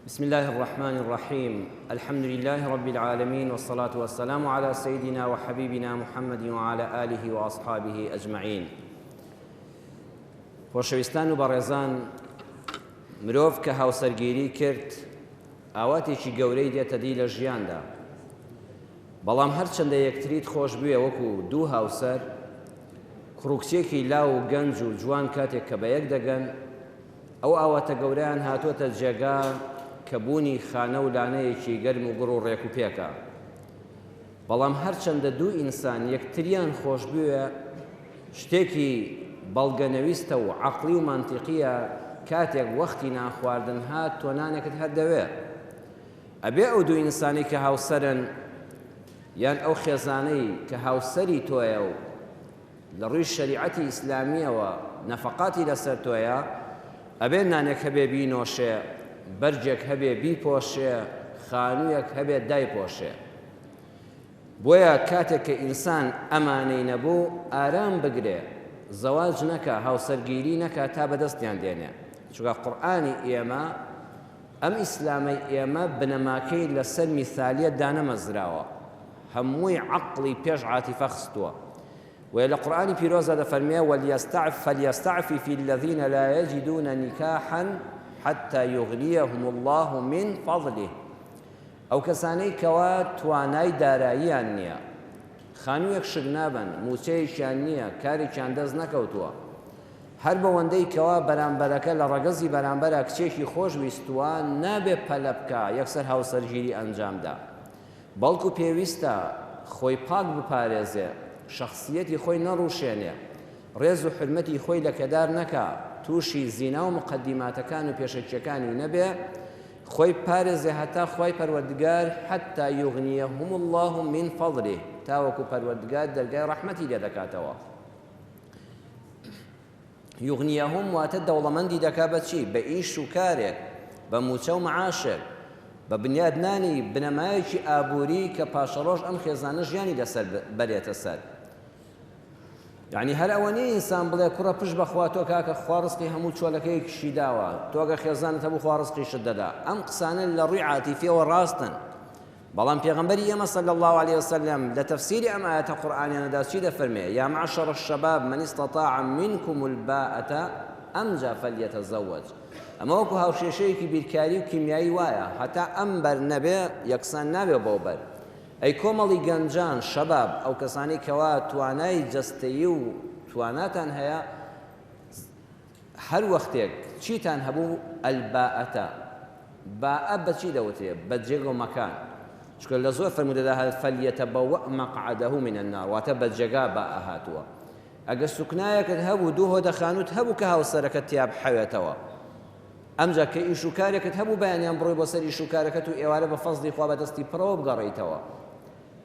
بسم الله الرحمن الرحيم الحمد لله رب العالمين والصلاة والسلام على سيدنا وحبيبنا محمد وعلى آله وأصحابه أجمعين. خۆشەویستان و بەڕێزان، مرۆڤ کە هاوسەرگیری کرد ئاواتێکی گەورەی دێتە دی لە ژیاندا، بەڵام هەرچەندە یەکتریت خۆش بوێ وەکو دوو هاوسەر، کوڕکچێکی لاو و گەنج و جوان کاتێک کە بە یەک دەگەن، ئەو ئاواتە گەورەیان هاتوۆتە جێگا کە بوونی خانە و لانەیەکی گەرم و گوڕ و ڕێک و پێکە. بەڵام هەرچەندە دوو ئینسان یەکتریان خۆش بوێ، شتێکی بەڵگەنەویستە و عەقڵی و مانتیقیە کاتێک وەختی نانخواردن هات تۆ نانێکت هەر دەوێ. ئەبێ ئەو دوو ئینسانی کە هاوسەرن یان ئەو خێزانەی کە هاوسەری تۆیە و لە ڕووی شەریعەتی ئیسلامیەوە نەفەقاتی لەسەر تۆیە، ئەبێ نانێک هەبێ بینۆشێ، بەرجێک هەبێ بیپۆشێ، خانوویەک هەبێ دایپۆشێ. بۆیە کاتێک کە ئینسان ئەمانەی نەبوو ئارام بگرێ، زەواج نەکە، هاوسەرگیری نەکە تا بەدەستیان دێنێ. چونکە قورئانی ئێمە ئەم ئیسلامەی ئێمە بنەماکەی لەسەر میثالیەت دانەمەزراوە، هەمووی عەقڵی پێش عاتیفە خستووە. وە لە قورئانی پیرۆزە دەفەرمێ فَلْيَسْتَعْفِفِ الَّذِينَ لَا يَجِدُونَ نِكَاحًا حتى يغنيهم الله من فضله. ئەو کەسانەی کەوا توانای داراییان نییە، خانوویەک شک نابن، موچەیەکیان نییە، کارێکیان دەست نەکەوتووە، هەر بەوەندەی کەوا بەرامبەرەکە لە ڕەگەزی بەرامبەرە کچێکی خۆش ویستووە، نابێ پەلە بکە یەکسەر هاوسەرگیری ئەنجامدا، بەڵکو پێویستە خۆی پاک بپارێزێ، شەخسیەتی خۆی نەڕووشێنێ، ڕێز و حرمەتی خۆی لەکەدار نەکە، تووشی زینا و مقدماتەکان و پێشەکیەکانی نەبێ، خۆی پارێزێ هەتا خوای پەروەردگار حتى يغنيهم الله من فضله، تاوەکو پەروەردگار دەرگای ڕەحمەتی لێ دەکاتەوە. یغنیهم واتە دەوڵەمەندی دەکا بە چی؟ بە ئیش و کارێک، بە موچە و معاشێک، بە بنیادنانی بنەمایەکی ئابووری کە پاشەڕۆژ ئەم خێزانە ژیانی لەسەر بەرێتە سەر. یعنی هەر ئەوە نیە ئینسان بڵێ کوڕە پشت بەخوا تۆ کاکە خوا ڕزقی هەموو چۆلەکەیەکیشی داوە، تۆگە خێزانت هەبوو خوا ڕزقیشت دەدا. ئەم قسانە لە ڕووی عاتیفیەوە ڕاستن، بەڵام پێغەمبەری ئێمە صلی الله عليه وسلم لە تەفسیری ئەم ئایەتە قورئانیانەدا چی دەفەرمێ؟ یا معشر الشباب من استطاع منكم الباءة ئەمجا فليتزوج. ئەمە وەکو هاوشێشەیەکی بیرکاری و کیمیایی وایە، هەتا ئەم بەر نەبێ یەکسان نابێ بەو بەر. ئەی کۆمەڵی گەنجان، شەباب، ئەو کەسانی کەوا توانای جەستەیی و تواناتان هەیە، هەر وەختێک چیتان هەبوو ئەلباءەتە، باءە بەچی دەوترێ؟ بە جێگە و مەکان. چونکە لە زۆر فەرموودەدا فەلیەتەبەوەء مەقعەدەهو من النار، واتە بە جێگا باءە هاتووە. ئەگەر سوکنایەکت هەبوو، دوو هۆدە خانووت هەبوو کە هاوسەرەکەت تیا بحەوێتەوە، ئەمجا کە ئیش و کارێکت هەبوو بەیانیان بڕۆی بۆ سەر ئیش و کارەکەت و ئێوارە بە فەزلی خوا بەدەستی پڕەوە بگەڕێیتەوە.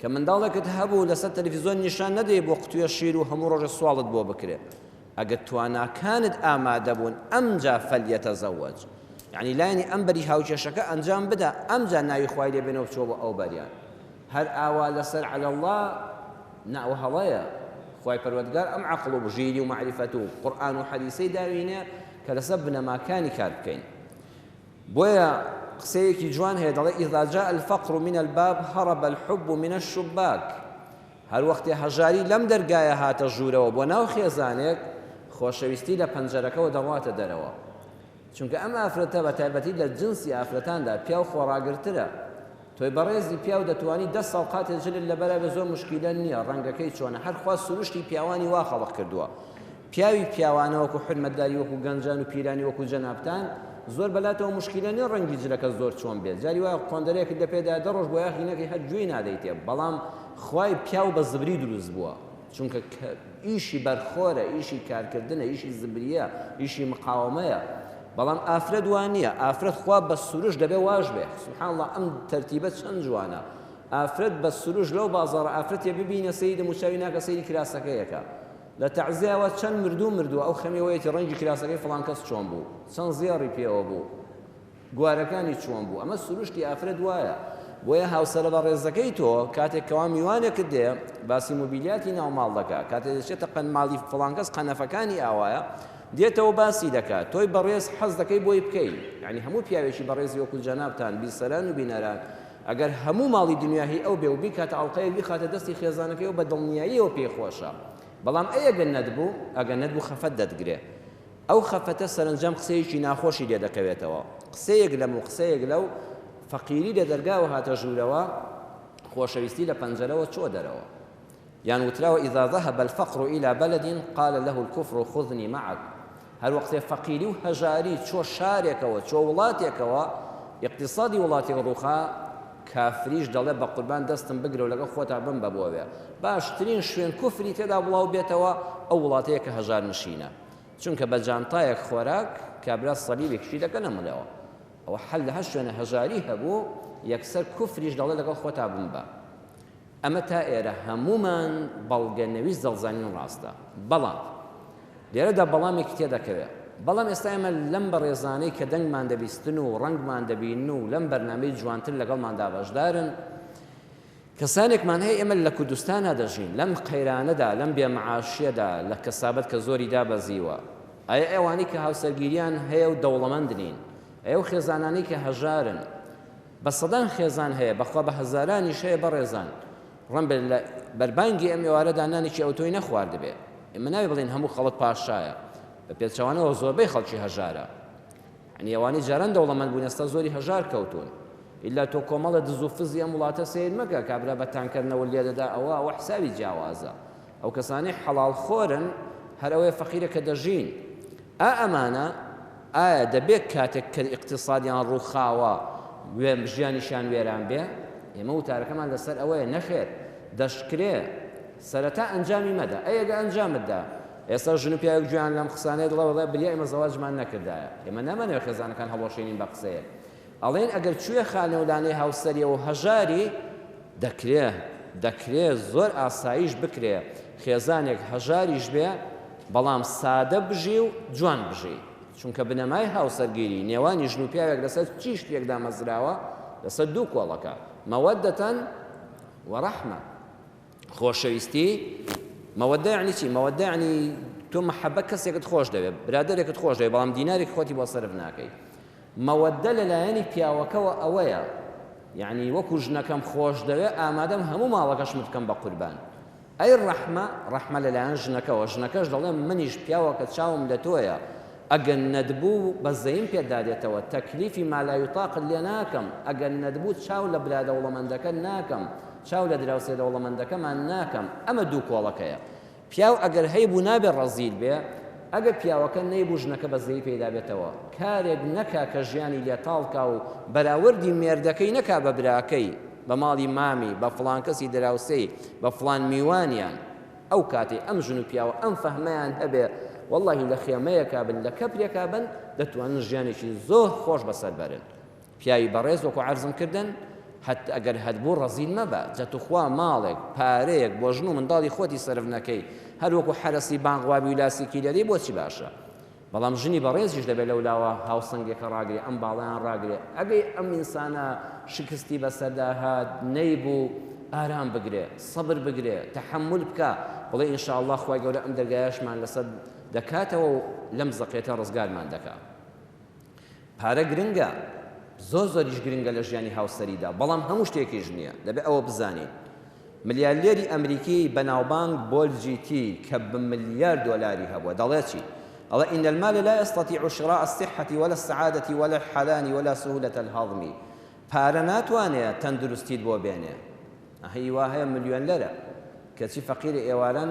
کە منداڵێکت هەبوو لەسەر تەلەڤیزۆن نیشان نەدەی بۆ قوتوویە شیر و هەموو ڕۆژە سواڵت بۆ بکرێ، ئەگەر تواناکانت ئامادە بوون ئەمجا فەلیەتەزەوەج، یعنی لایەنی ئەم بەری هاوکێشەکە ئەنجام بدە، ئەمجا ناوی خوای لێ بێنەوە بچۆ بۆ ئەو بەریان. هەر ئاوا لەسەر عەلە الله ناوە هەڵەیە. خوای پەروەردگار ئەم عەقڵ و بژیری و معریفەت و قورئان و حەدیسەی داوینێ کە لەسەر بنەماکانی کار بکەین. بۆیە قسەیەکی جوان هەیە دەڵێ إذا جاء الفقر من الباب هرب الحب من الشباك. هەر وەختێ هەژاری لەم دەرگایە هاتە ژوورەوە بۆ ناو خێزانێک، خۆشەویستی لە پەنجەرەکەەوە دەڕواتە دەرەوە. چونکە ئەم ئافرەتە بە تایبەتی لە جنسی ئافرەتاندا پیا و خۆڕاگرترە. تۆی بەڕێزی پیا و دەتوانی 10 ساڵ قاتێ جلت لەبەرە بە زۆر مشکیلە نییە، ڕەنگەکەی چۆنە، هەرخوا سروشتی پیاوانی وا خەڵق کردووە. پیاوی پیاوانە وەکو حرمەتداری، وەکو گەنجان و پیرانی، وەکو جەنابتان، زۆر بەلاتەوە مشکیلە نیە ڕەنگی جلەکە زۆر چۆن بێت. جاری وایە قۆندەرێکت لە پێدا دەڕۆژ بۆ یاخینەکەی هەر گوێی نادەیتێ، بەڵام خوای پیاو بە زبری دروست بووە، چونکە ئیشی بەرخۆرە، ئیشی کارکردنە، ئیشی زبریە، ئیشی مقاومەیە. بەڵام ئافرەت وان نییە، ئافرەت خوا بە سروش دەبێ واژ بێ. سوبحان الله، ئەم تەرتیبە چەند جوانە. ئافرەت بە سروش لەو بازاڕە ئافرەتێ ببینە سەیدە موچاوی ناکە سەیری کراسەکەیەکە، لە تەعزیەوە چەند مردووە، ئەو خەمیەوەیەتی ڕەنگی کراسەکەی فڵان کەس چۆن بوو، چەند زیێڕی پێوە بوو، گوارەکانی چۆن بوو. ئەمە سروشتی ئافرەت وایە. بۆیە هاوسەرە بە ڕێزەکەی تۆ کاتێک کەوا میوانێکت دێ باسی مۆبیلیاتی ناو ماڵ دەکا، کاتێک دەچێتە قەن ماڵی فڵان کەس قەنەفەکانی ئاوایە، دێتەوە باسی دەکات تۆی بەڕێز حەز دەکەی بۆی بکەی یعنی هەموو پیاوێکی بەڕێزی وەکو جەنابتان بیسەران و بینەران ئەگەر هەموو ماڵی دنیاهی ئەو بێ و بیکاتە ئەڵقەیە بیخاتە دەستی خێزانەکەی و بە دڵنیاییەوە پێخۆشە بەڵام ئەگەر نەتبوو ئەگەر نەتبوو خەفەت دەدگرێ ئەو خەفەتە سەرنجام قسەیەکی ناخۆشی لێ دەکەوێتەوە قسەیەک لەم و قسەیەک لەو فەقیری لە دەرگاوە هاتە ژوورەوە خۆشەویستی لە پەنجەرەوە چۆ دەرەوە یان وتراوە إذا ذهب الفقر إلى بلد قال له الكفر خذني معك هەر وەختێ فەقیری و هەژاری چۆ شارێکەوە چۆ وڵاتێکەوە اقتصادی وڵاتێک ڕووخا کافریش دەڵێ بە قوربان دەستم بگرە و لەگەڵ خۆتا بم بەبووەوێ باشترین شوێن کوفری تێدا بڵاو بێتەوە ئەو وڵاتەیە کە هەژار نشینە چونکە بە جانتایەک خۆراک کابرا سەلیبێکشی دەکە نەمڵێەوە ئەوە حەل لە هەر شوێنە هەژاری هەبوو یەکسەر کوفریش دەڵێ لەگەڵ خۆتا بم بە ئەمە تا ئێرە هەمومان بەڵگەنەویست دڵزانین ڕاستە بەڵام لێرەدا بەڵامێکی تێدەکەوێت بەڵام ئێستا ئێمە لەم بەڕێزانەی کە دەنگمان دەبیستن و ڕەنگمان دەبین و لەم بەرنامەی جوانتر لەگەڵماندا بەشدارن کەسانێکمان هەیە ئێمە لە کوردستانە دەژین لەم قەیرانەدا لەم بێمەعاشیەدا لە کەسابەت کە زۆری دابەزیوە ئایا ئێوانی کە هاوسەرگیریان هەیە و دەوڵەمەندنین ئەو خێزانانی کە هەژارن بە سەدان خێزان هەیە بەخوا بە هەزارانیش هەیە بەڕێزان ڕەن لە بەربانگی ئەم ئێوارەدا نانێکی ئەوتۆی نەخواردبێ ئێمە ناوی بڵین هەموو خەڵک پاشایە بە پێچەوانەوە زۆربەی خەڵکی هەژارە ینی ئەوانی جاران دەوڵەمەند بوون ئێستا زۆری هەژار کەوتون ئیلا تۆ کۆمەڵە دز و فزی ئەم وڵاتە سیر مەکە کابرا بە تانکردنەوە لێ دەدا ئەوە حسابی جیاوازە ئەو کەسانی حەڵاڵ خۆرن هەر ئەوەیە فەقیرە کە دەژین ئەمانە ئایا دەبێت کاتێک کە ئیقتیسادیان ڕووخاوە ژیانیشان وێران بێ ئێمە وتارەکەمان لەسەر ئەوەیە نەخێر دەشکرێ سەرەتا ئەنجامی مەدە ئەگە ئەنجامتدا ئێستا ژن و پیاوێک گویان لەم قسانەیە دڵەوەڵێ بریا ئێمە زەواجمان نەکردایە ئێمە نامانەوە خێزانەکان هەڵۆشێنین بە قسەیە ئەڵێن ئەگەر کوێ خانەولانەی هاوسەریەوە هەژاری دەکرێ زۆر ئاساییش بکرێ خێزانێک هەژاریش بێ بەڵام سادە بژی و جوان بژی چونکە بنەمای هاوسەرگیری نێوانی ژن و پیاوێک لەسەر چی شتێکدا مەزراوە لەسەر دوو کۆڵەکە مەوەدەتەن وەڕەحمە خۆشەویستی مەوەدە یعنی چی مەوەدە یعنی تۆ مەحەبە کەسێکت خۆش دەوێت برادەرێکت خۆش دەوێت بەڵام دینارێک خۆتی بۆ سەرف ناکەی مەوەدە لەلایەنی پیاوەکەوە ئەوەیە یعنی وەکو ژنەکەم خۆش دەوێت ئامادەم هەموو ماڵەکەشم بکەم بە قوربان ئەی ڕەحمە لەلایەن ژنەکەش دەڵێ منیش پیاوەکە چاوم لە تۆیە ئەگەر نەدبوو بەزەیم پێدادێتەوە تەکلیفی مالایوتاقت لێ ناکەم ئەگەر نەدبوو چاو لە برا دەوڵەمەندەکە ناکەم چاو لە دراوسێ دەوڵەمەندەکەمان ناکەم ئەمە دوو کۆڵەکەیە پیاو ئەگەر هەیبوو نابێ ڕەزیل بێ ئەگەر پیاوەکە نەیبوو ژنەکە بەزەی پێدا بێتەوە کارێک نەکا کە ژیانی لێتاڵکا و بەراوردی مێردەکەی نەکا بە براکەی بە ماڵی مامی بە فڵان کەسی دراوسەی بە فڵان میوانیان ئەو کاتێ ئەم ژن و پیاوە ئەم فەهمەیان هەبێ واللهی لە خێمەیەکا بن لە کەپرێکا بن دەتوانن ژیانێکی زۆر خۆش بەسەر بەرن پیاوی بەڕێز وەکو عەرزم کردن حتى ئەگەر هەتبوو ڕەزیل مەبە جەتوخوا ماڵێک پارەیەک بۆ ژن و منداڵی خۆتی سەرف نەکەی هەر وەکو حەرەسی بانگوابی و لاسیکی لێدەی بۆچی باشە بەڵام ژنی بەڕێزیش دەبێت لەولاوە هاوسەنگێکە ڕاگرێ ئەم باڵیان ڕاگرێ ئەگەی ئەم ئینسانە شکستی بەسەردا هات نەیبوو ئارام بگرێ سەبر بگرێ تەحەمل بکە بڵێ ئینشاءالله خوای گەورە ئەم دەرگایەشمان لەسەر دەکاتەوە و لەم زەقێتە ڕزگارمان دەکات پارە گرنگە زۆریش گرنگە لە ژیانی هاوسەریدا بەڵام هەموو شتێکیش نییە دەبێت ئەوە بزانین ملیاردێری ئەمریکی بەناوبانگ بۆلجیتی کە بملیار دۆلاری هەبووە دەڵێ چی الله إن المال لا يستطيع شراء الصحة ولا السعادة ولا الحنان ولا سهولة الهضم پارە ناتوانێت تەندروستیت بۆ بێنێ هەی وایە ملیۆن لەرە کەچی فەقیری ئێواران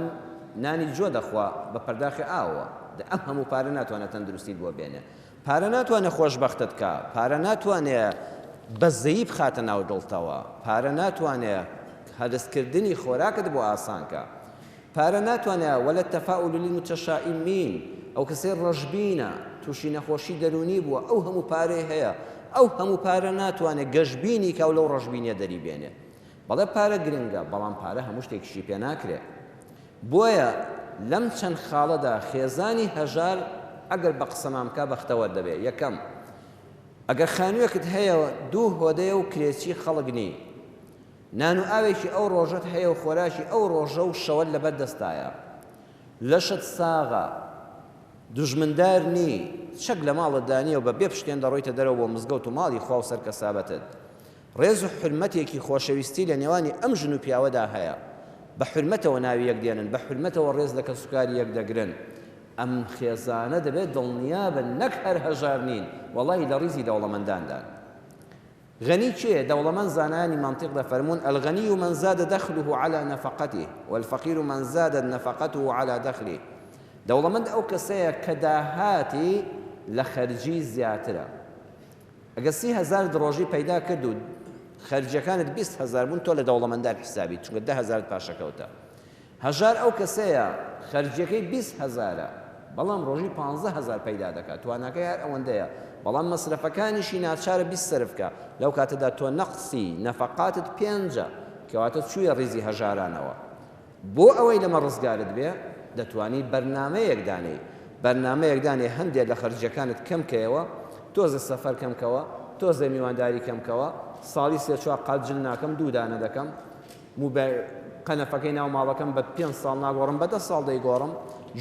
نانی جۆ دەخوا بە پەرداخی ئاوە ئەم هەموو پارە ناتوانێت تەندروستیت بۆ بێنێ پارە ناتوانێت خۆشبەختت بکە پارە ناتوانێت بەزەیی بخاتە ناو دڵتەوە پارە ناتوانێت هەدەستکردنی خۆراکت بۆ ئاسانکە پارە ناتوانێت وەلە تەفاؤل للمتشائمین ئەو کەسێ ڕەشبینە تووشی نەخۆشی دەرونی بووە ئەو هەموو پارەی هەیە ئەو هەموو پارە ناتوانێت گەشببینی کە لەو ڕەشبینیە دەری بێنێ بەڵێ پارە گرنگە بەڵام پارە هەموو شتێکیشی پێ ناکرێت بۆیە لەم چەند خاڵەدا خێزانی هەژار ئەگەر بە قسەمان بکە بەختەوەر دەبێت یەکەم ئەگەر خانوویەکت هەیە دوو هۆدەیە و کرێچی خەڵک نی نان و ئاوێکی ئەو ڕۆژەت هەیە و خۆراشی ئەو ڕۆژە و شەوە لەبەر دەستایە لەشت ساغە دژمندار نی شەک لە ماڵت دانیە و بە بێ پشتێن دەڕۆیتە دەرەوە بۆ مزگەوت و ماڵی خوا و سەر کەسابەتت ڕێز و حرمەتێکی خۆشەویستی لە نێوانی ئەم ژن و پیاوەدا هەیە بە حرمەتەوە ناوی یەک دێنن بە حرمەتەوە ڕێز لە کەسوکاری یەک دەگرن ئەم خێزانە دەبێت دڵنیابن نەک هەر هەژار نین وەڵی لە ڕیزی دەوڵەمەنداندان غني چیه دولمن زانانی منطق دفرمون الغني من زاد دخله على نفقته والفقير من زادت نفقته على دخله دولمن او کسیه کداهاتی لخرجی زیاتره اگر 30,000 دروجی پیدا کرد و خرجەکانت 20,000 بوون تۆ لە دەوڵەمەندان حسابی چونکە 10,000 پاشەکەوتە هەژار ئەو کەسەیە خەرجەکەی 20,000 بەڵام ڕۆژی 15,000 پەیدا دەکات تواناکەی هەر ئەوەندەیە بەڵام مەسرەفەکانیشی ناچارە 20 سەرفکە لەو کاتەدا تۆ نەقسی نەفەقاتت 5 کەواتە چوویە ڕیزی هەژارانەوە بۆ ئەوەی لەمە ڕزگارت بێ دەتوانی بەرنامەیەک دانێ هەندێک لە خەرجەکانت کەمکەوە تۆزە سەفەر کەمکەوە تۆزە میوانداری کەمکەوە ساڵی سێ چوار قات جل ناکەم دوو دانە دەکەم قەنەفەکەی ناو ماڵەکەم بە 5 ساڵ ناگۆڕم بە 10 ساڵ دەیگۆڕم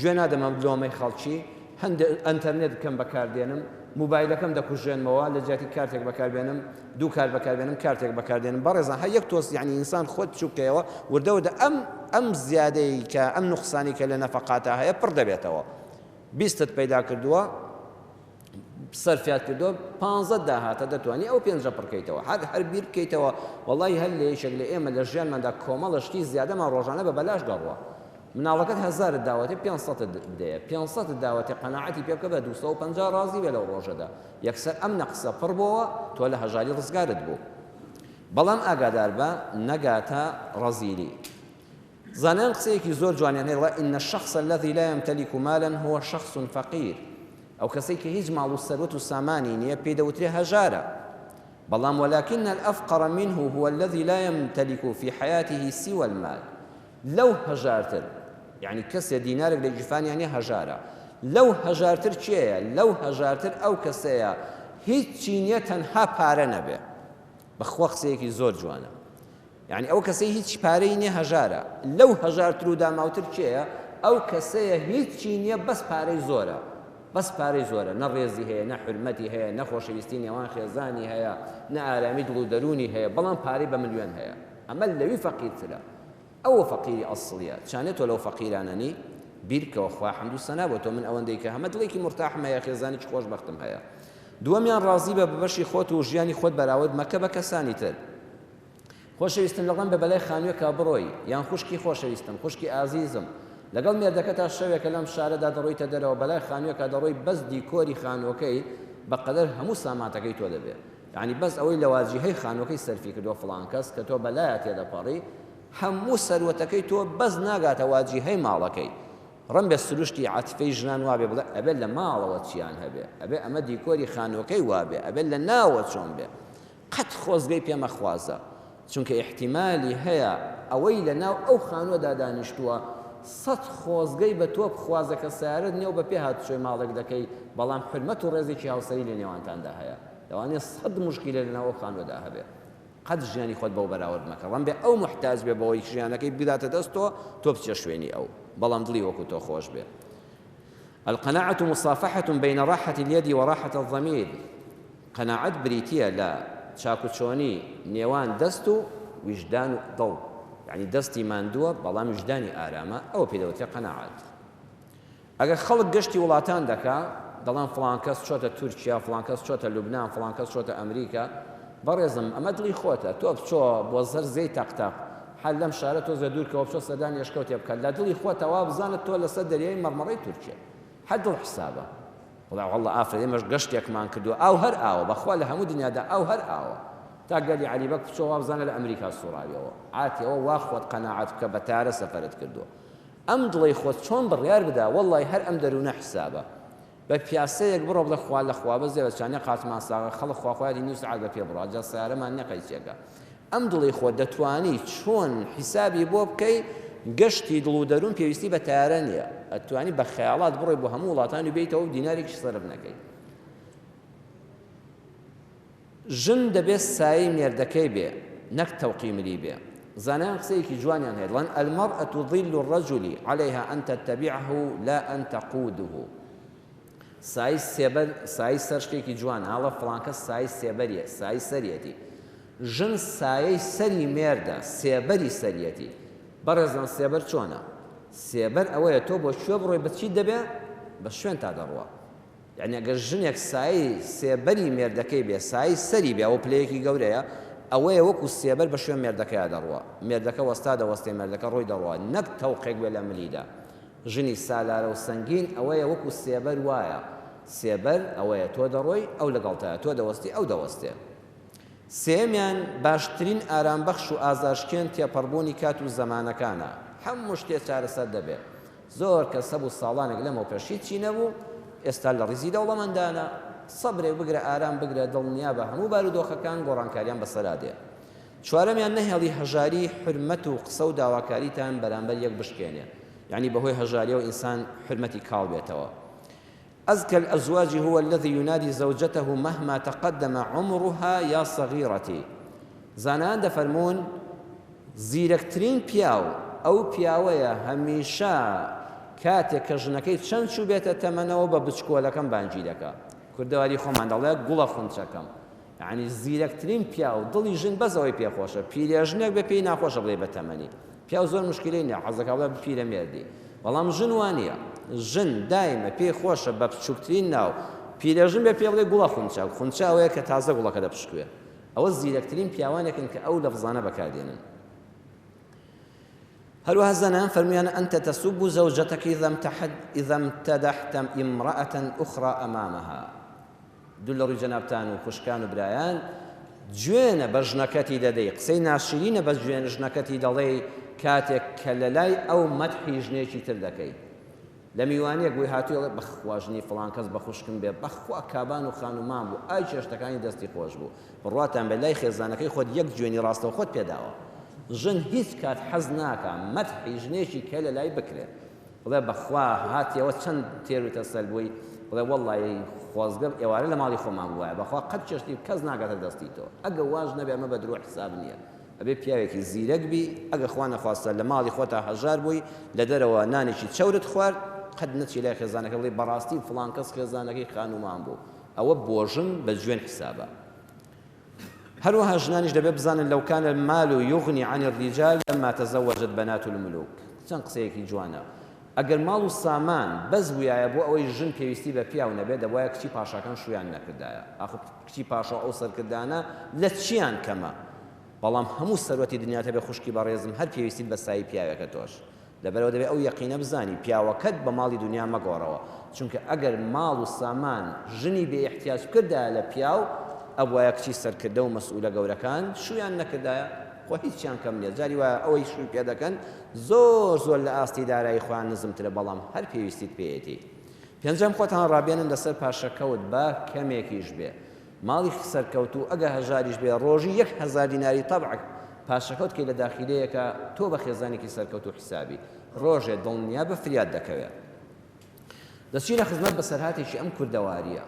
گوێ نادەمە بلۆمەی خەڵکی هەندێک ئەنتەرنێت بکەم بەکاردێنم موبایلەکەم دەکوژێنمەوە لە جیاتی کارتێک بەکاربێنم دوو کار بەکاربێنم کارتێک بەکاردێنم بەڕێزان هەر یەک تۆست یعنی ئینسان خۆت چووکەوە وردەوردە ئەم زیادەی کە ئەم نوقسانی کە لە نەفەقاتە هەیە پڕ دەبێتەوە 20ت پەیدا کردووە سەرفیات کردو 15 داهاتە دەتوانی ئەو 5 پڕکەیتەوە هەر بیر بکەیتەوە وەڵی هەر لە یەکێک لە ئێمە لە ژیانماندا کۆمەڵشتی زیادەمان ڕۆژانە بە بەلاش دەڕوە مناڵەکەت 1000 داوەتی 500 بدەیە 500 داوەتی قەناعەتی پێ بکە بە 250 ڕازی بێ لەو ڕۆژەدا یەکسەر ئەم نەقسە پڕ بووە تۆ لە هەژاری ڕزگارت بوو بەڵام ئاگادار بە نەگاتە ڕەزیلی زانایان قسەیەکی زۆر جوانیان هەیە إن الشخص الذي لا يمتلك مالا هو شخص فقير أو كسيك هیچ ماڵ و سەروەت و سامانی نییە پێی دەوترێ هەژارە بەڵام ولكن الأفقر منه هو الذي لا يمتلك في حياته سوى المال لو هەژارتر يعني کەسێ دینارێک لە جیفانیانێ هەژارە لەو هەژارتر چێیە لەو هەژارتر ئەو کەسەیە هیچی نییە تەنها پارە نەبێ بەخوا قسەیەکی زۆر جوانە يعني ئەو کەسەی هیچ پارەی نییە هەژارە لەو هەژارتر و داماوتر چێیە ئەو کەسەیە هیچی نییە بەس پارەی زۆرە بەس پارەی زۆرە نە ڕێزی هەیە نە حرمەتی هەیە نە خۆشەویستی نێوان خێزانی هەیە نە ئارامی دڵ و دەرونی هەیە بەڵام پارەی بە ملیۆن هەیە ئەمە لەوی فەقیرترە ئەوە فەقیری ئەسڵیە چانێت تۆ لەو فەقیرانەنی بیرکەوە خوا حەمد و سەنا بۆ تۆ من ئەوەندەی کە هەمە دڵێکی مرتاحم هەیە خێزانێکی خۆشبەختم هەیە دووەمیان ڕازی بە بەشی خۆت و ژیانی خۆت بەراورد مەکە بە کەسانی تر خۆشەویستم لەڵام بە بەلای خانوویەکە بڕۆی یان خوشکی خۆشەویستم خوشکی ئازیزم لەگەڵ مێردەکە تا شەوێکە لەم شارەدا دەڕۆیتە دەرەوە بەلای خانوویەکە دەڕۆی بەس دیکۆری خانووەکەی بەقەدەر هەموو ساماتەکەی تۆ دەبێت یعنی بەس ئەوەی لە واجیهەی خانووەکەی سەرفی کردووە فڵان کەس کە تۆ بەلایە تێدەپەڕی هەموو سەروەتەکەی تۆ بەس ناگاتە واجیهەی ماڵەکەی ڕەم بێ سروشتی عاتفەی ژنان وابێ بڵێ ئەبێت لە ماڵەوە چیان هەبێ ئەبێ ئەمە دیکۆری خانووەکەی وابێ ئەبێت لە ناوە چۆن بێ قەت خۆزگەی پێمەخوازە چونکە احتیمالی هەیە ئەوەی لە ناو ئەو خانووەدا دانیشتووە 100 خۆزگەی بە تۆ بخوازەکە سیارت نێو بە پێ هاتوچۆی ماڵێک دەکەی بەڵام حرمەت و ڕێزێکی هاوسەری لە نێوانتاندا هەیە لەوانەیە 100 موشکیلە لە ناو ئەو خانووەدا هەبێ قەت ژیانی خۆت بەو بەراورد مەکە ڕەن بێ ئەو محتاج بێ بەوەی ژیانەکەی بداتە دەستەوە تۆ بچە شوێنی ئەو بەڵام دڵی وەکو تۆ خۆش بێ القناعة مصافحة بين راحة اليد وراحة الضمير قناعت بریتیە لە چاکوچۆنی نێوان دەست و وجدان و دڵ يعني دەستی ماندووە بەڵام وجدانی ئارامە ئەوە پێ دەوترێ قەناعەت ئەگەر خەڵک گەشتی وڵاتان دەکا دەڵێن فڵان کەس چۆتە تورکیا فڵان کەس چۆتە لوبنان فڵان کەس چۆتە ئەمریکا بەڕێزم ئەمە دڵی خۆتە تۆ بچۆ بۆ زەر زەی تەقتەق حال لەم شارە تۆ زە دوورکەوە بچۆ سەردانی ێشکەوتێ بکات لە دڵی خۆتەوە بزانت تۆ لەسەر دەریای مەرمەڕەی تورکیا هەر دڵ حسابە وڵا وەڵڵا ئافرەت ئێمەش گەشتێکمان کردووە ئاو هەر ئاوە بەخوا لە هەموو دنیادا ئاو هەر ئاوە تا گەلی عەلیبەک بچۆ بزانە لە ئەمریکا سوڕاویەوە ئاتیەوە وا خۆت قەناعەت بکە بە تارە سەفەرت کردووە ئەم دڵی خۆت چۆن بڕیار بدا وەڵڵی هەر ئەم دەروونە حسابە بە پیاسەیەک بڕۆ بڵێ خوا لە خوا بەزێ بەچانێ قاتمان ساغە خەڵک خواخوایانی نیو سەعات بە پێ بڕات جا سیارەمان نەقەیچێکە ئەم دڵی خۆت دەتوانی چۆن حیسابی بۆ بکەی گەشتی دڵ و دەروون پێویستی بە تارە نییە ئەتوانی بە خەیاڵات بڕۆی بۆ هەموو وڵاتانی بێیتەوە و دینارێکی سەرف نەکەی ژن دەبێت سایەی مێردەکەی بێ نەک تەوقیملی بێ زانایان قسەیەکی جوانیان هەیە دەڵێن المەرأة ظل الرجل عليها أن تتبعه لا أن تقوده سای سێبەر سای سەر شتێکی جوان هاڵە فڵانکە سای سێبەریە سای سەریەتی ژن سایەی سەری مێردە سێبەری سەریەتی بەڕێزان سێبەر چۆنە سێبەر ئەوەیە تۆ بۆ کوێ بڕۆی بچی دەبێ بە شوێن تا دەڕوە یعنی ئەگەر ژنێک سایی سێبەری مێردەکەی بێ سایی سەری بێ ئەوە پلەیەکی گەورەیە ئەوەیە وەکو سێبەر بە شوێن مێردەکەیە دەڕوە مێردەکە وەستا دەوەستێ مێردەکە ڕۆی دەڕوە نەک تەوقێک بێ لە ملیدا ژنی سالارە و سەنگین ئەوەیە وەکو سێبەر وایە سێبەر ئەوەیە تۆ دەڕۆی ئەو لەگەڵتایە تۆ دەوەستی ئەو دەوەستێ سێمیان باشترین ئارامبەخش و ئازارشکێن تێپەڕبوونی کات و زەمانەکانە هەموو شتێ چارەسەر دەبێت زۆر کەس هەبوو ساڵانێک لەمەوە پێشی چی نەبوو ئێستا لە ڕیزی دەوڵەمەندانە سەبرێک بگرە ئارام بگرە دڵنیا بە هەموو بارودۆخەکان گۆڕانکاریان بەسەرا دێ چوارەمیان نەهێڵی هەژاری حرمەت و قسە و داواکاریتان بەرامبەر یەک بشکێنێ یعنی بەهۆی هەژاریەوە ئینسان حرمەتی کاڵ بێتەوە أزكى الأزواج هو الذي ينادي زوجته مهما تقدم عمرها يا صغيرتي زانان دەفەرمون زیرەکترین پیاو ئەو پیاوەیە هەمیشە کاتێک کە ژنەکەی چەند چوو بێتە تەمەنەوە بە بچکۆلەکەم بانگی دەکات کوردەواری خۆمان دەڵێ گوڵە خونچەکەم یعنی زیرەکترین پیاو دڵی ژن بەزەوەی پێخۆشە پیرێژنێک بە پێی ناخۆشە بڵێ بە تەمەنی پیاو زۆر مشکلەی نییە حەزەکە بڵێ پیرە مێردی بەڵام ژن وانە ژن دایمە پێی خۆشە بە بچووکترین ناو پیرێژن بێ پێ بڵێ گوڵە خونچە خونچە ئەوەیە کە تازە گوڵەکە دەپشکوێ ئەوە زیرەکترین پیاوانێکن کە ئەو لەفزانە بەکاردێنن هەروەها زەنان فەرمویان أنت تسب زوجتك إذا امتدحت امرأة أخرى أمامها دوو لە ڕووی جەنابتان و خوشکان و برایان گوێنە بە ژنەکەتی دەدەی قسەی ناشرینە بە گوێنە ژنەکەتی دەڵێ کاتێک کە لە لای ئەو مەدحی ژنێکی تر دەکەی لە میوانەیەک بۆی هاتووی بەخوا ژنی فڵان کەس بە خوشکم بێ بەخوا کابان و خانومان بوو ئای چێشتەکانی دەستی خۆش بوو بڕواتان بە لای خێزانەکەی خۆت یەک گوێنی ڕاستەوە خۆت پێداوە ژن هیچ کات حەز ناکە مەدحی ژنێکی کە لە لای بکرێت بڵێ بەخوا هاتیەوە چەند تێر و تەسەل بووی بڵێ وەڵڵی خۆزگە ئێوارە لە ماڵی خۆمان بووایە بەخوا قەت چێشتی کەس ناگاتە دەستی تۆ ئەگە واژ نەبێ ئەمە بە درۆ حساب نییە ئەبێ پیاوێکی زیرەک بی ئەگە خوا نەخواستە لە ماڵی خۆتا هەژار بووی لە دەرەوە نانێکی چەورت خوارد قەت نەچی لای خێزانەکە بڵێ بەڕاستی فڵان کەس خێزانەکەی خانومان بوو ئەوە بۆ ژن بە جوێن حسابە هەروەها ژنانیش دەبێ بزانن لەو کانە المال یغنی عن الرجال لما تزوجت بنات الملوك چەند قسەیەکی جوانە ئەگەر ماڵ و سامان بەس بووایە بۆ ئەوەی ژن پێویستی بە پیاو نەبێت دەبایە کچی پاشاکان شویان نەکردایە ئاخ کچی پاشا ئەو سەرکردانە لە چیان کەمە بەڵام هەموو سەروەتی دنیا هەبێ خوشکی بەڕێزم هەر پێویستیت بە سایی پیاوێکە تۆش لەبەرەوە دەبێت ئەو یەقینە بزانی پیاوەکەت بە ماڵی دنیا مەگۆڕەوە چونکە ئەگەر ماڵ و سامان ژنی بێ احتیاج کردایە لە پیاو ئەوایە کچی سەرکردە و مەسئولە گەورەکان شویان نەکردایە خۆ هیچیان کەم نییە جاری وایە ئەوەی شووی پێ دەکەن زۆر زۆر لە ئاستی دارایی خۆیان نزمترە بەڵام هەر پێویستیت پێیەتی پێنجەم خۆتان ڕابێنن لەسەر پاشەکەوت بە کەمێکیش بێ ماڵی سەرکەوت و ئەگە هەژاریش بێ ڕۆژی 1000 دیناری تەبع پاشەکەوت کە لە داخیلەیەکە تۆ بە خێزانێکی سەرکەوت و حسابی ڕۆژێ دڵنیا بە فریاد دەکەوێت دەچینە خزمەت بە سەرهاتێکی ئەم کوردەواریە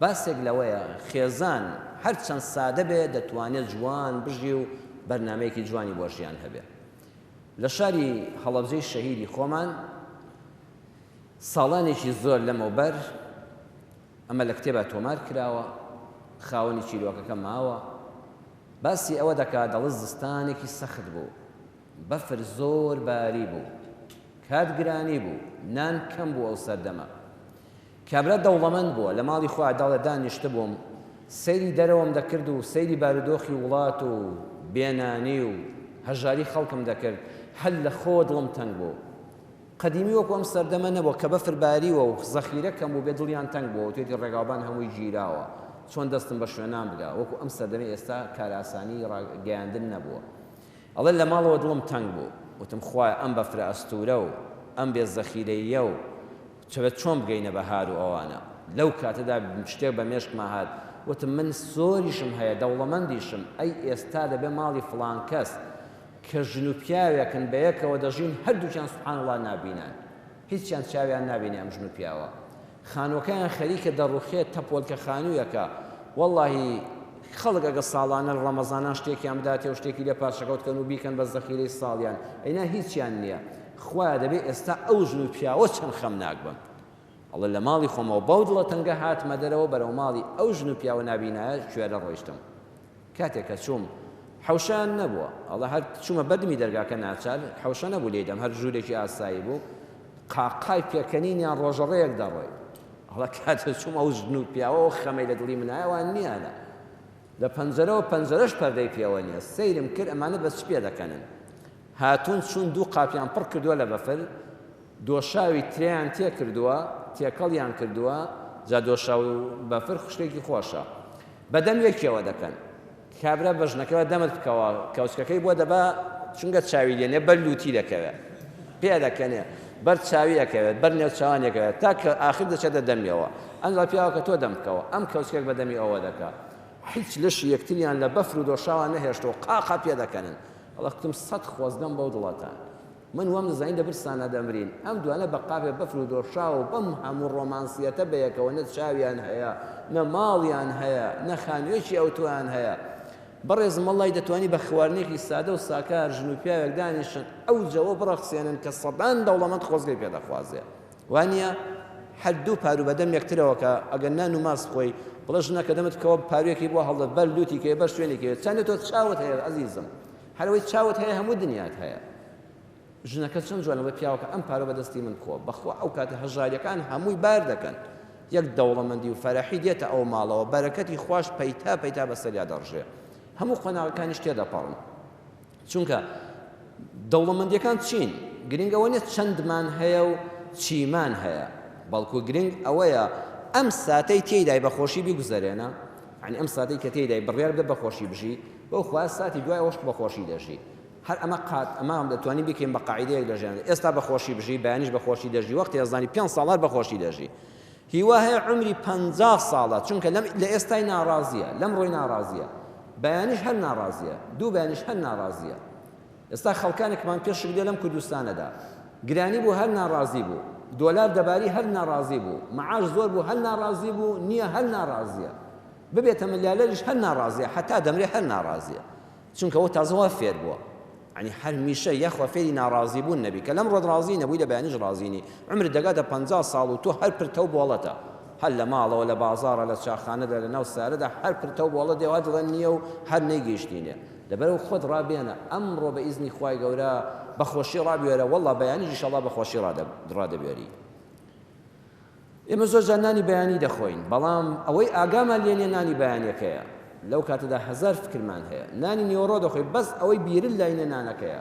باسێک لەوەیە خێزان هەرچەند سادە بێ دەتوانێت جوان بژی و بەرنمەیەکی جوانی بۆ ژیان هەبێ لە شاری هەڵەبجەی شەهیدی خۆمان ساڵانێکی زۆر لەمەوبەر ئەمە لە کتێبە تۆمار کراوە خاوەنی چیرۆکەکە ماوە باسی ئەوە دەکات دەڵێ زستانێکی سەخت بوو بەفر زۆر باری بوو کات گرانی بوو نان کەم بوو ئەو سەردەمە کابرا دەوڵەمەند بووە لە ماڵی خوا داڵێ دانیشتە بووم سەیری دەرەوەم دەکرد و سەیری بارودۆخی وڵات و بێنانی و هەژاری خەڵکم دەکرد هەل لە خۆ دڵم تەنگ بوو قەدیمی وەکو ئەم سەردەمە نەبووە کە بەفر باریوە و زەخیرە کەم بوو بێ دڵیان تەنگ بووە و توێتی ڕێگاوبان هەمووی گیراوە چۆن دەستم بە شوێنان بگا وەکو ئەم سەردەمی ئێستا کاراسانی گەیاندن نەبووە ئەڵێ لە ماڵەوە دڵم تەنگ بوو وتم خوایە ئەم بەفرە ئەستورە و ئەم بێ زەخیرەیە و چەبێت چۆن بگەینە بەهار و ئەوانە لەو کاتەدا شتێک بە مێشکما هات وتم من سۆریشم هەیە دەوڵەمەندیشم ئەی ئێستا دەبێ ماڵی فڵان کەس کە ژن و پیاوێکن بە یەکەوە دەژین هەردووچیان سوبحانەڵڵا نابینان هیچیان چاویان نابینێ ئەم ژن و پیاوە خانووەکەیان خەریکە دەڕوخێت تەپۆلکە خانوویەکە وەڵڵاهی خەڵک ئەگە ساڵانە ڕەمەزانان شتێکیان بداتێ و شتێکی لێ پاشەکەوتکەن و بیکەن بە زەخیرەی ساڵیان ئەینا هیچیان نییە خوایە دەبێت ئێستا ئەو ژن و پیاوە چەند خەمناک بن ئەڵێ لە ماڵی خۆمەوە بەو دڵە تەنگە هاتمە دەرەوە بەرەو ماڵی ئەو ژن و پیاوە نابینایە کوێرە ڕۆیشتم کاتێک کە چووم حەوشان نەبووە ئەڵێ هەر چوومە بەردمی دەرگاکە ناچار حەوشە نەبوو لێدەم هەر ژوورێکی ئاسایی بوو قاقای پێکەنینیان ڕۆژەڕەیەک دەڕۆی ئەڵێ کاتێک چووم ئەو ژن و پیاوە خەمەی لە دڵی منایەوان نییانە لە پەنجەرەوە پەنجەرەش پەردەی پێوە نییە سەیرم کرد ئەمانە بەس چ پێ دەکەنن هاتوون چوون دوو قاپیان پڕ کردووە لە بەفر دۆشاوی تریان تێ کردووە تێکەڵیان کردووە جا دۆشاو بەفر خوشتێکی خۆشە بەدەم یەکیەوە دەکەن کابرا بەژنەکەەوە دەمت بکەوە کەوچکەکەی بۆ دەبا چونگە چاوی لێنێ بەر لوتی دەکەوێت پێ دەکەنێ بەر چاوی دەکەوێت بەر نێو چاوانێکەوێت تا کە ئاخر دەچێتە دەمیەوە ئەنجا پیاوەکە تۆ دەمکەوە ئەم کەوچکێک بەدەمی ئەوە دەکات هیچ لەشی یەکتریان لە بەفر و دۆشاوان نەهێشتەوە قاقا پێ دەکەنن ئەڵەختم سەد خۆزگەم بەو دڵەتان من وەم نزانین دەبرسانە دەمرین ئەم دوانە بە قاپێ بەفر و دۆشا و بەم هەموو ڕۆمانسیەتە بەیەکەوە نە چاویان هەیە نە ماڵیان هەیە نە خانوێکی ئەوتویان هەیە بەڕێزم وەڵڵای دەتوانی بە خوارنێکی سادە و ساکار ژن و پیاوێک دانیشن ئەو جەوە بڕەخسێنن کە سەدان دەوڵەمەند خۆزگەی پێدەخوازێ وانە هەر دوو پارو بەدەم یەکترەوە کە ئەگەر نان و ماست خۆی بڵێ ژنەکە دەمت کەوە پاروێکی بۆ هەڵدەت بەر لوتی کێ بەر شوێنێکی چەندێت تۆ چاوت هەیە عەزیزم هەرەوەی چاوت هەیە هەموو دنیات هەیە ژنەکە چەند جوانەوە پیاوەکە ئەم پارە بەدەستی من خۆ بەخوا ئەو کاتە هەژاریەکان هەمووی بار دەکەن یەک دەوڵەمەندی و فەرەحی دێتە ئەو ماڵەوە بەرەکەتی خوش پەیتا پەیتا بەسەریا دەڕژێ هەموو قۆناغەکانیش تێدەپەڕن چونکە دەوڵەمەندیەکان چین گرنگەوە نیە چەندمان هەیە و چیمان هەیە بەڵکو گرنگ ئەوەیە ئەم ساتەی تێیدای بەخۆشی بیگوزارێنە یعنی ئەم ساتەی کە تێیدای بڕیار بدە بەخۆشی بژی بەو خوا ساتی دوای ئەوش بەخۆشی دەژی هەر ئەمە قات ئەمە دەتوانین بکەین بە قاعیدەیەک لە ژیان ئێستا بەخۆشی بژی بەیانیش بەخۆشی دەژی وەختی ئەزانی 5 ساڵات بەخۆشی دەژی هیوا هەیە عمری 50 ساڵە چونکە لە ئێستای ناڕازیە لەم ڕۆی ناڕازیە بەیانیش هەر ناڕازیە دوو بەیانیش هەر ناڕازیە ئێستا خەڵکانێکمان پێش دێ لەم کوردستانەدا گرانی بوو هەر ناڕازی بوو دۆلار دەباری هەر ناڕازی بوو معاش زۆر بوو هەر ناڕازی بوو نییە هەر ناڕازیە ببێتە ملیالەریش هەر ناڕازیە حتا دەمرێ هەر ناڕازیە چونکە ئەوە تازەوە فێر بووە ینی هەر میشە یەخوا فێری ناڕازی بوون نەبی کە لەم ڕۆ ڕازی نەبووی لە بەیانیش ڕازینی عمرت دەگاتە 50 ساڵ و تۆ هەر پرتە و بۆڵەتە هەر لە ماڵەوە لە بازاڕە لە چاخانەدا لە ناو سارەدا هەر پرتە و بۆڵە دێوا دڵێن نییە و هەر نەیگەیشتینێ لەبەرەوە خۆت ڕابێنە ئەمڕۆ بە ئیزنی خوای گەورە بەخۆشی ڕابێرە وەڵڵا بەیانیش ئینشەڵڵا بەخۆشی ڕادەبێری ئێمە زۆر جار نانی بەیانی دەخۆین بەڵام ئەوەی ئاگامان لێنێ نانی بەیانیەکەیە لەو کاتەدا هەزار فکرمان هەیە نانی نیوەڕۆ دەخۆی بەس ئەوەی بیرن لاینە نانەکەیە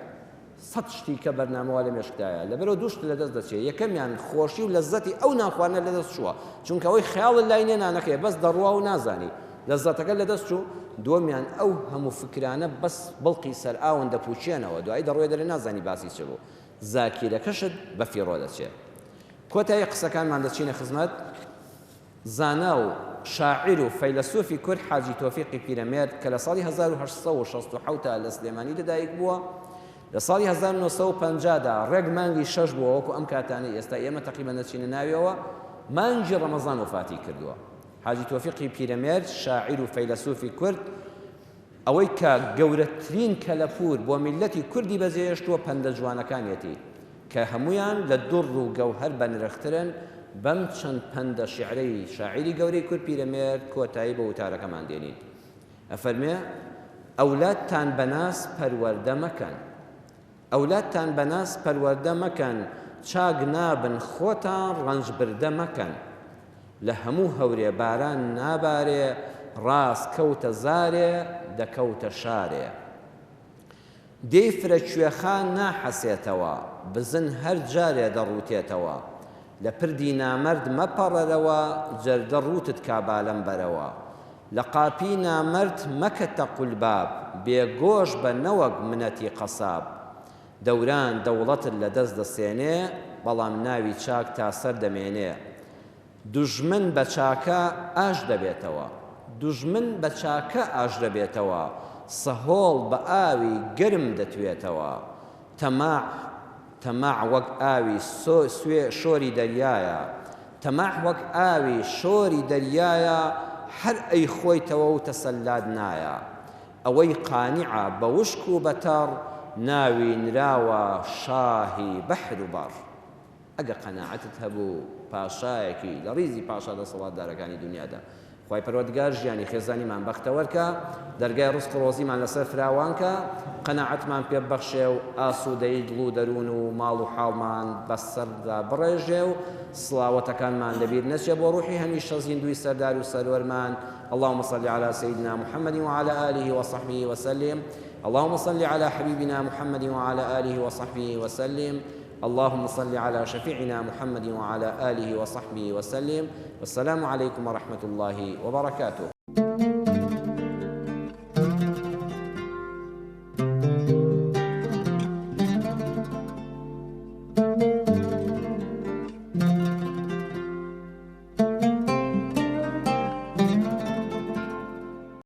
سەد شتی کە بەرنامەوە لە مێشکدایە لەبەرەوە دووشت لەدەست دەچێت یەکەمیان خۆشی و لەزەتی ئەو ناخواردنە لەدەست چووە چونکە ئەوەی خەیاڵت لاینێ نانەکەیە بەس دەڕوا و نازانی لەزەتەکە لەدەست چوو دووەمیان ئەو هەموو فکرانە بەس بڵقی سەر ئاون دەپوچێنەوە دوای دەڕۆی دەرێ نازانی باسی چ بوو زاکیرەکەشت بە فیڕۆ دەچێت کۆتایی قسەکانمان دەچینە خزمەت زانا و شاعر و فەیلسوفی کورد حاجی تۆفیقی پیرەمێرد کە لە ساڵی 1967 لە سلێمانی لەدایک بووە لە ساڵی 1950دا ڕێک مانگی 6 بووە وەکو ئەم کاتانەی ئێستا ئێمە تەقریبەن دەچینە ناویەوە مانگی ڕەمەزان وفاتی کردووە حاجی تۆفیقی پیرەمێرد شاعر و فەیلسوفی کورد ئەوەی کە گەورەترین کەلەپور بۆ میلەتی کوردی بەجێهێشتووە پەندە جوانەکانیەتی کە هەمویان لە دوڕ و گەوهەر بەنرخترن بەم چەند پەندە شیعرەی شاعری گەورەی کورد پیرەمێرد کۆتایی بە وتارەکەمان دێنین ئەفەرمێ ئەولادتان بەناس پەروەردە مەکەن ئەولادتان بەناس پەروەردە مەکەن چاک نابن خۆتان ڕەنج بردە مەکەن لە هەموو هەورێ باران نابارێ ڕاست کەوتە زارێ دەکەوتە شارێ دەی فرە کوێخان ناحەسێتەوە بزن هەر جارێ دەڕوتێتەوە لە پردی نامەرد مەپەڕەرەوە جەردە ڕوتت کابالەم بەرەوە لە قاپی نامەرد مەکەتە قولباب بێگۆش بە نەوەک منەتی قەساب دەوران دەوڵەتت لەدەست دەسێنێ بەڵام ناوی چاک تا سەر دەمێنێ دوژمن بە چاکە ئاش دەبێتەوە دوژمن بە چاکە ئاش دەبێتەوە سەهۆڵ بە ئاوی گرم دەتوێتەوە تەماع وەک ئاوی شۆری دەریایە تەماع وەک ئاوی شۆری دەریایە هەر ئەی خۆیتەوە و تەسەلاد نایە ئەوەی قانیعە بە وشک و بەتەڕ ناوی نراوە شاهی بەحر و بەڕ ئەگە قەناعەتت هەبوو پاشایەکی لە ڕیزی پاشا دەسەڵاتدارەکانی دنیادا خی پەروەردگار ژیانی خێزانیمان بەختەوەرکە دەرگای ڕزق و ڕۆزیمان لەسەر فراوانکە قەنەعەتمان پێ بەخشێ و ئاسوودەی دڵ و دەروون و ماڵ و حاڵمان بەسەردا بڕێژێ و سڵاوەتەکانمان لەبیر نەچێ بۆ ڕوحی هەمیشە زیندوی سەردار و سەرۆرمان اللهم صل على سيدنا محمد وعلى آله وصحبه وسلم اللهم صل على حبيبنا محمد وعلى آله وصحبه وسلم اللهم صل على شفيعنا محمد وعلى آله وصحبه وسلم والسلام عليكم ورحمة الله وبركاته.